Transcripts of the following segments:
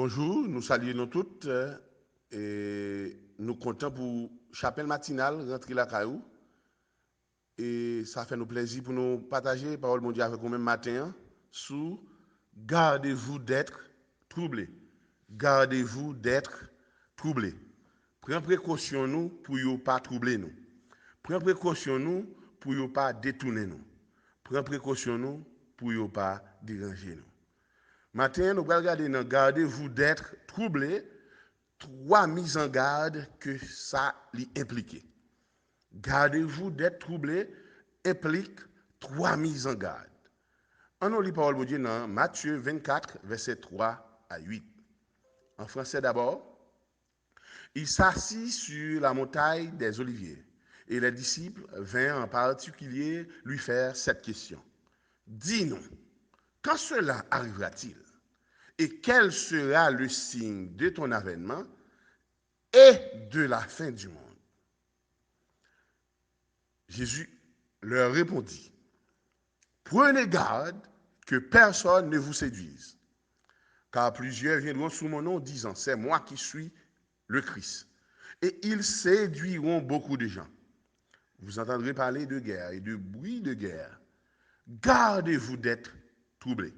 Bonjour, nous saluons nous toutes et nous comptons pour chapelle matinale, rentrer la caillou. Et ça fait nous plaisir pour nous partager parole mon Dieu avec vous même matin sous gardez-vous d'être troublés. Gardez-vous d'être troublés. Prenez précaution nous pour ne pas troubler nous. Prenez précaution nous pour ne pas détourner nous. Prenez précaution nous pour ne pas déranger nous. Matin, nous allons regarder dans gardez-vous d'être troublés, trois mises en garde que ça implique. Gardez-vous d'être troublés implique trois mises en garde. On lit parole de Dieu dans Matthieu 24, verset 3 à 8. En français d'abord, il s'assit sur la montagne des Oliviers et les disciples vinrent en particulier lui faire cette question. Dis-nous, quand cela arrivera-t-il? Et quel sera le signe de ton avènement et de la fin du monde? Jésus leur répondit, prenez garde que personne ne vous séduise, car plusieurs viendront sous mon nom disant, c'est moi qui suis le Christ. Et ils séduiront beaucoup de gens. Vous entendrez parler de guerre et de bruit de guerre. Gardez-vous d'être troublés,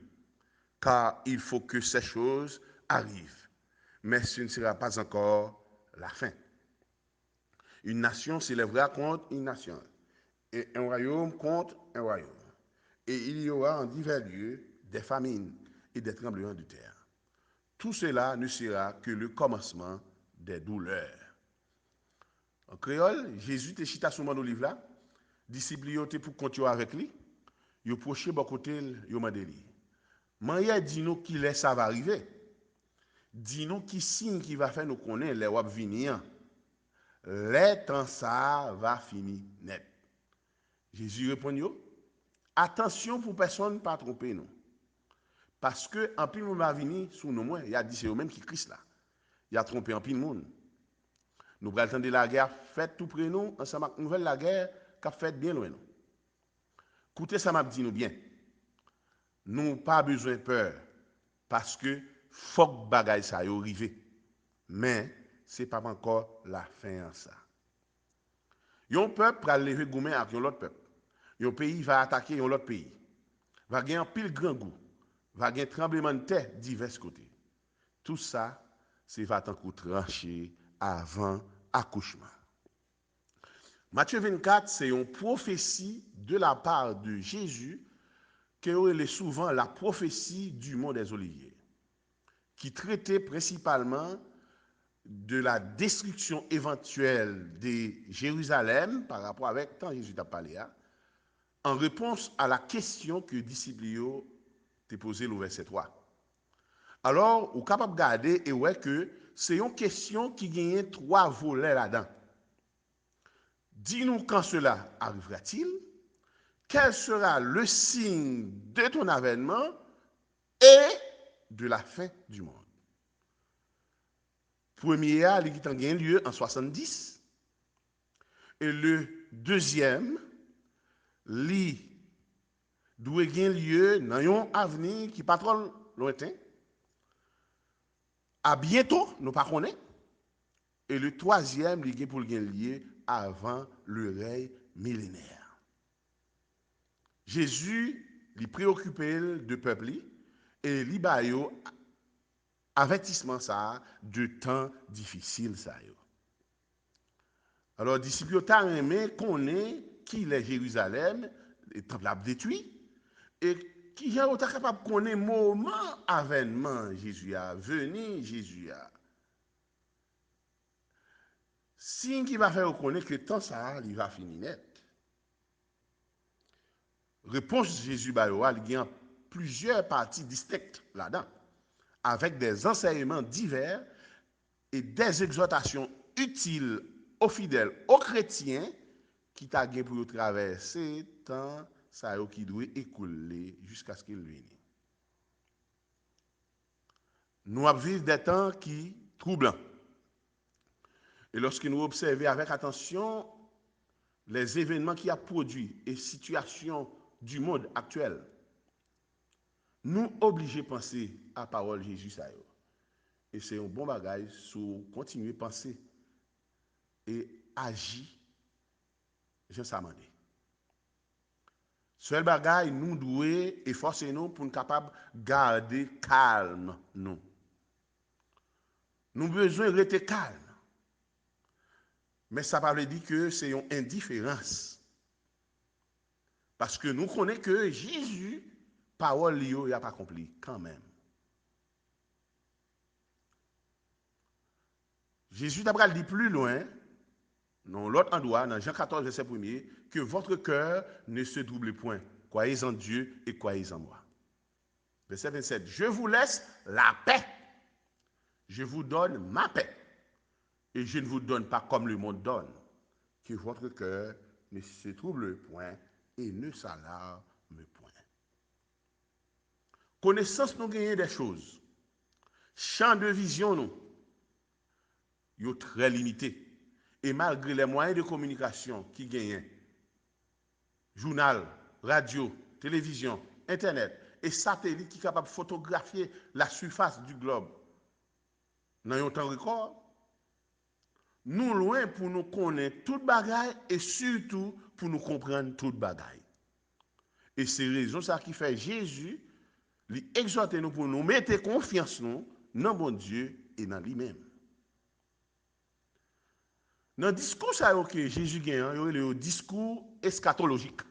car il faut que ces choses arrivent. Mais ce ne sera pas encore la fin. Une nation s'élèvera contre une nation, et un royaume contre un royaume. Et il y aura en divers lieux des famines et des tremblements de terre. Tout cela ne sera que le commencement des douleurs. En créole, Jésus te chita sur mon livre là, disciples étaient pour continuer avec lui, ils proché bon côté, ils m'ont dit. Maria dit-nous qu'il est ça va arriver. Dis-nous qui signe qui va faire nous connaître les wap venir. Les temps ça va finir net. Jésus répond attention pour personne pas tromper nous. Parce que en pile monde va venir sous nous moins, il a dit c'est eux même qui Christ là. Il a trompé en pile monde. Nous prenons de la guerre faite tout près nous, ensemble avec nouvelle la guerre qu'a fait bien loin nous. Écoutez ça m'a dit nous bien. Nous pas besoin de peur parce que faut que bagaille ça yo arrivé. Mais c'est pas encore la fin en ça. Yon peuple va lever gourmet avec l'autre peuple. Yon pays va attaquer un autre pays. Va gagner un pile grand goût. Va gagner tremblement de terre divers côtés. Tout ça, c'est va tant coup tranché avant accouchement. Matthieu 24, c'est une prophétie de la part de Jésus qui est souvent la prophétie du mont des Oliviers, qui traitait principalement de la destruction éventuelle de Jérusalem par rapport avec quand Jésus t'a parlé, en réponse à la question que disciples t'a posée au verset 3. Alors, vous êtes capable de garder et ouais que c'est une question qui gagne trois volets là-dedans. Dis-nous quand cela arrivera-t-il? Quel sera le signe de ton avènement et de la fin du monde? Premier, il a eu lieu en 70. Et le deuxième, il doit avoir lieu dans un avenir qui n'est pas trop lointain. À bientôt, nous ne connaissons pas. Et le troisième, il est pour le lieu avant le règne millénaire. Jésus, il préoccupé de peuple et il a eu avertissement ça de temps difficile ça. Alors, les disciples ont aimé qu'on est qui est Jérusalem, le temple a détruit, et qui est capable de connaître le moment avènement Jésus a venu, Jésus a. Signe qui va faire reconnaître que le temps ça, il va finir net. Réponse de Jésus Bayoua, il y a plusieurs parties distinctes là-dedans, avec des enseignements divers et des exhortations utiles aux fidèles, aux chrétiens, qui t'a gagné pour traverser temps ça qui doit écouler jusqu'à ce qu'il vienne. Nous vivons des temps qui troublants. Et lorsque nous observons avec attention les événements qui a produit et situations du monde actuel, nous obligés de penser à la parole de Jésus. Et c'est un bon bagage sur continuer à penser et agir, je ça demandé. Seul bagage nous devons efforcer nous pour être capables de garder calme nous. Nous avons besoin de rester calme. Mais ça ne veut pas dire que c'est une indifférence. Parce que nous connaissons que Jésus, parole, il n'a pas accompli quand même. Jésus d'abord dit plus loin, dans l'autre endroit, dans Jean 14, verset 1er, que votre cœur ne se double point. Croyez en Dieu et croyez en moi. Verset 27, je vous laisse la paix. Je vous donne ma paix. Et je ne vous donne pas comme le monde donne. Que votre cœur ne se trouble point et ne s'alarme point. Connaissance nous gagne des choses. Champ de vision nous, est très limité. Et malgré les moyens de communication qui gagnent, journal, radio, télévision, internet et satellite qui sont capables de photographier la surface du globe, dans un temps record, nous loin pour nous connaître toute bagaille et surtout pour nous comprendre toute bagaille. Et c'est raison ça qui fait Jésus lui exhorter nous pour nous mettre confiance nous dans bon Dieu et dans lui-même. Dans le discours que Jésus gagne, il y a le discours eschatologique.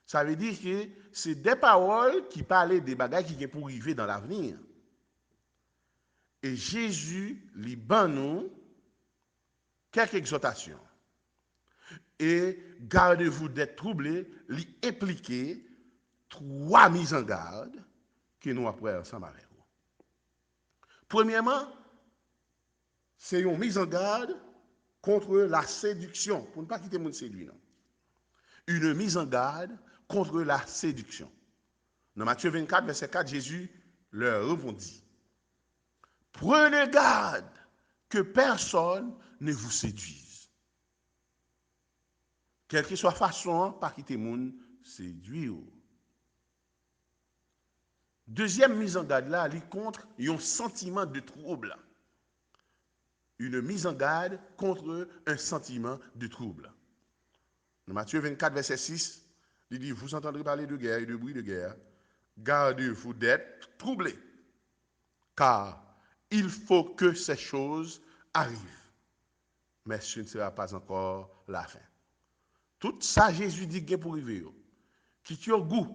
Ça veut dire que c'est des paroles qui parlent des bagages qui viennent pour arriver dans l'avenir. Et Jésus lui ban nous quelques exhortations. Et gardez-vous d'être troublés, lui impliquer 3 mises en garde que nous après ensemble avec vous. Premièrement, c'est une mise en garde contre la séduction, pour ne pas quitter mon séduit, non. Une mise en garde contre la séduction. Dans Matthieu 24, verset 4, Jésus leur répondit, prenez garde que personne ne vous séduise. Quelle que soit la façon, pas quitter moun séduire. Deuxième mise en garde là, elle contre un sentiment de trouble. Une mise en garde contre un sentiment de trouble. Dans Matthieu 24, verset 6, il dit, vous entendrez parler de guerre et de bruit de guerre. Gardez-vous d'être troublés, car il faut que ces choses arrivent. Mais ce ne sera pas encore la fin. Tout ça, Jésus dit pour arriver. Qui tu as goût,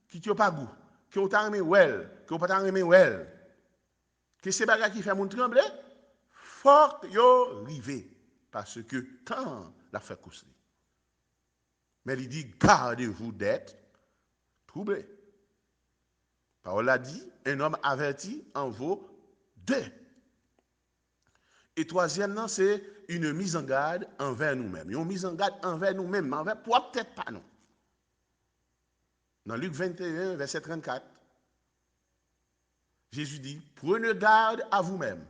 qui tu n'as pas goût, qui tu as aimé well, qui tu n'as pas aimé well. Que c'est bagage qui fait mon trembler, faut yo arriver. Parce que tant la fait coucher. Mais il dit, gardez-vous d'être troublés. Parole a dit, un homme averti en vaut 2. Et troisièmement, c'est une mise en garde envers nous-mêmes. Une mise en garde envers nous-mêmes, mais envers peut-être pas nous. Dans Luc 21, verset 34, Jésus dit, prenez garde à vous-même,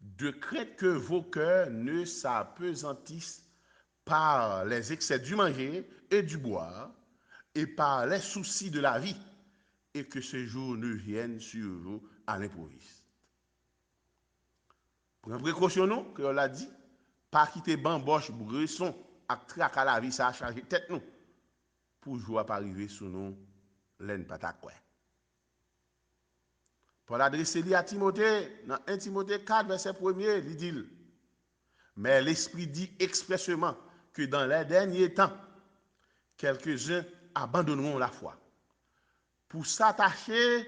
de crainte que vos cœurs ne s'apesantissent par les excès du manger et du boire, et par les soucis de la vie, et que ce jour ne vienne sur vous à l'improviste. Prenez précaution, nous, que on l'a dit, pas quitter bamboche, bresson, à traque à la vie, ça a changé tête nous, pour jouer à arriver sur nous, l'aine patate. Pour l'adresser à Timothée, dans 1 Timothée 4, verset 1er, il dit, mais l'Esprit dit expressément que dans les derniers temps, quelques-uns abandonneront la foi pour s'attacher,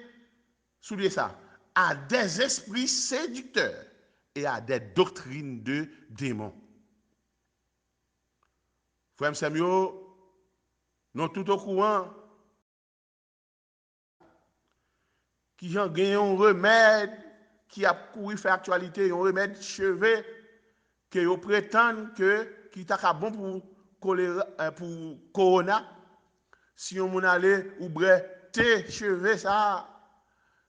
souliez ça, à des esprits séducteurs et à des doctrines de démons. Frère Samuel, nous tout au courant qui ont gagné un remède qui a couru faire actualité, un remède chevet que vous prétendent que qui est bon pour corona. Si on allait ou thé chevet ça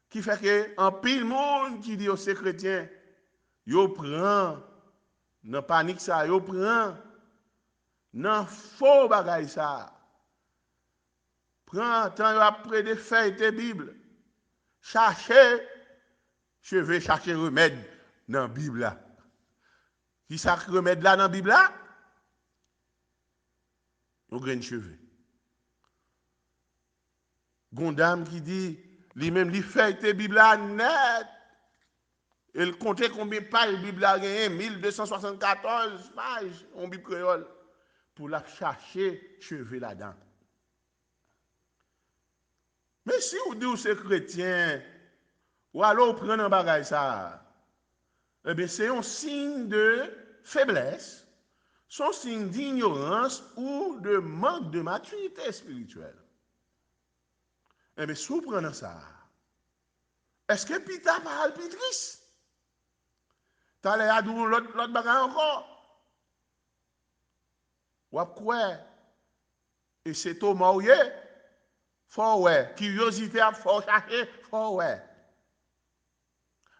qui fait que en pile monde qui dit aux chrétiens, yo prend dans panique ça, yo prend dans faux bagay ça. Prends temps après de feuilles de Bible. Cherchez cheveux chercher remède dans la Bible là. Qui ça remède là dans la Bible là? On graine cheveux. Gondam qui dit, lui-même, il fait la Bible là net. Il comptait combien de pages la Bible a gagné, 1274 pages en Bible créole, pour la chercher cheveux là-dedans. Mais si vous dites que c'est chrétien, ou alors vous prenez un bagage ça, eh bien c'est un signe de faiblesse, c'est un signe d'ignorance ou de manque de maturité spirituelle. Eh bien, si vous prenez ça, est-ce que Pita parle plus triste? T'as l'air à dire l'autre bagage encore? Ou quoi? Et c'est Thomas ou faut ouais. Curiosité à faut chercher, faut ouais.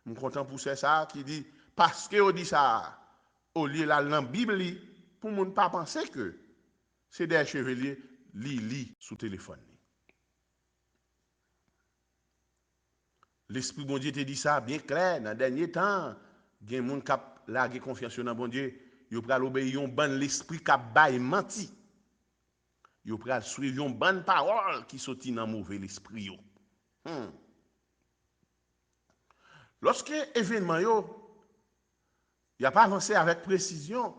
Je suis content pour ça qui dit, parce que on dit ça, au lieu de la Bible, pour ne pas penser que c'est des chevaliers li sous téléphone. L'Esprit bon Dieu te dit ça bien clair, dans le dernier temps, il y a des gens qui ont largué confiance dans bon Dieu, ils ont obéir un bon l'Esprit qui a menti. Ils ont suivre une bonne parole qui sortit dans mauvais l'esprit. Lorsque l'événement n'a pas avancé avec précision,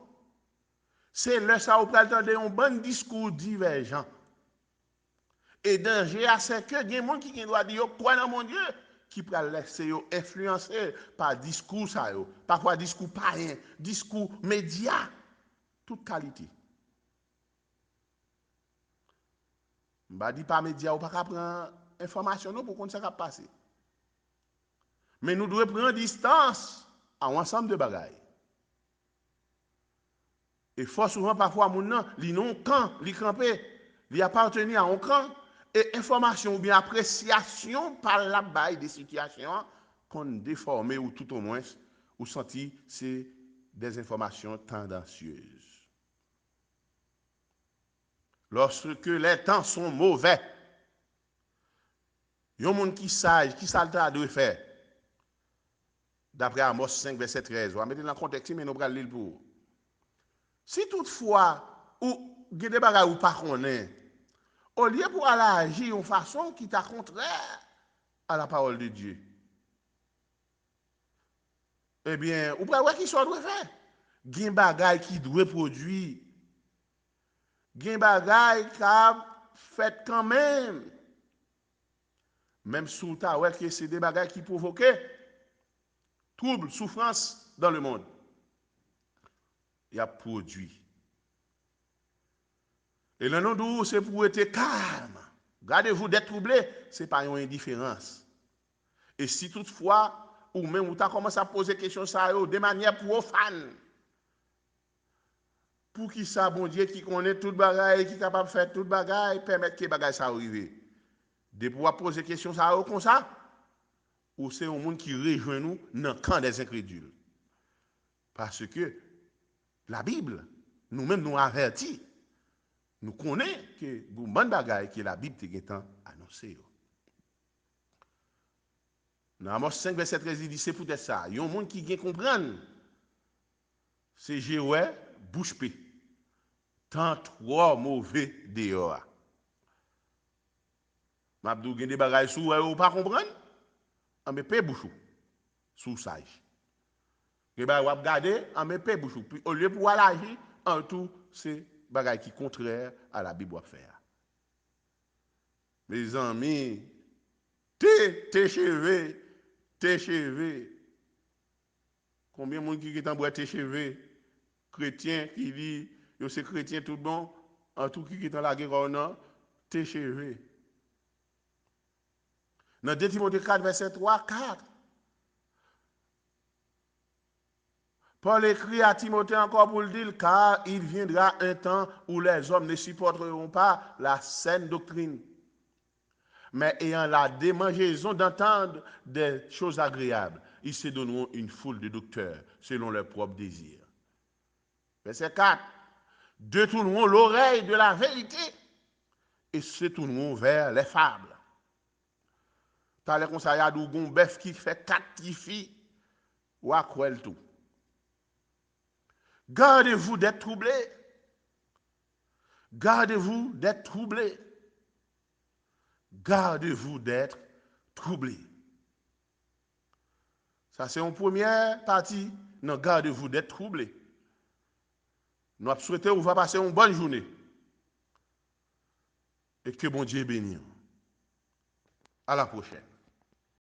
c'est là ça vous entendre un bon discours divergent. Et danger à ce que il y a des gens qui doivent dire quoi dans mon Dieu qui peut laisser influencer par discours ça parfois discours païen, discours média, toute qualité. Je ne dis pas média ou pas prendre information pour qu'on ne sait pas passer. Mais nous devons prendre distance à un ensemble de bagailles. Et fort souvent, parfois, mon nom, il non camp, il campé, il appartenu à un camp, et information ou bien appréciation par la baille des situations qu'on déforme ou tout au moins, ou senti, c'est des informations tendancieuses. Lorsque les temps sont mauvais, il y a un monde qui sage, qui s'altère de faire. D'après Amos 5, verset 13. On va mettre dans le contexte, mais nous allons lire pour. Si toutefois, ou il y a des bagages ou pas connaît, au lieu pour aller agir de façon qui est contraire à la parole de Dieu, eh bien, ou pas qui soit doit faire. Il y a des bagages qui doivent produire. Il y a des bagages qui ont fait quand même. Même sous ta ouais que c'est des bagages qui provoquent troubles, souffrance dans le monde. Il y a produit. Et le nom d'où c'est pour être calme. Gardez-vous d'être troublé, ce n'est pas une indifférence. Et si toutefois, ou même vous avez commencé à poser des questions ça, de manière profane, pour qui ça, bon Dieu, qui connaît tout bagaille, qui est capable de faire tout bagaille, permettre que bagaille ça arrive. De pouvoir poser des questions ça comme ça, ou c'est un monde qui rejoint nous dans le camp des incrédules. Parce que la Bible, nous-mêmes nous avertit. Nous connaissons que une bonne bagaille que la Bible est annoncée. Dans Amos 5, verset 13, il dit c'est peut-être ça. Il y a un monde qui vient comprendre. C'est Jéhovah, bouche pée. Tant trop mauvais dehors. Mabdou gen des bagages sous ou pas comprendre? On me paie bouchou. Sous sage. Gen bagay ou regarder, on me paie bouchou. Puis au lieu pour aller agir, en tout c'est bagages qui contraire à la Bible à faire. Mes amis, tes cheveux. Combien de monde qui est en boîte tes cheveux? Chrétien qui dit, yo c'est chrétien tout bon, en tout qui est dans la guerre, non, tes cheveux. Dans 2 Timothée 4, verset 3, 4. Paul écrit à Timothée encore pour le dire, car il viendra un temps où les hommes ne supporteront pas la saine doctrine, mais ayant la démangeaison d'entendre des choses agréables, ils se donneront une foule de docteurs selon leurs propres désirs. Verset 4. Détourneront l'oreille de la vérité et se tourneront vers les fables. T'as les conseils à dougon bœuf qui fait 4 filles ou à quoi tout. Gardez-vous d'être troublé. Gardez-vous d'être troublé. Gardez-vous d'être troublé. Ça, c'est une première partie. Non, gardez-vous d'être troublé. Nous souhaitons vous va passer une bonne journée. Et que bon Dieu bénisse. À la prochaine.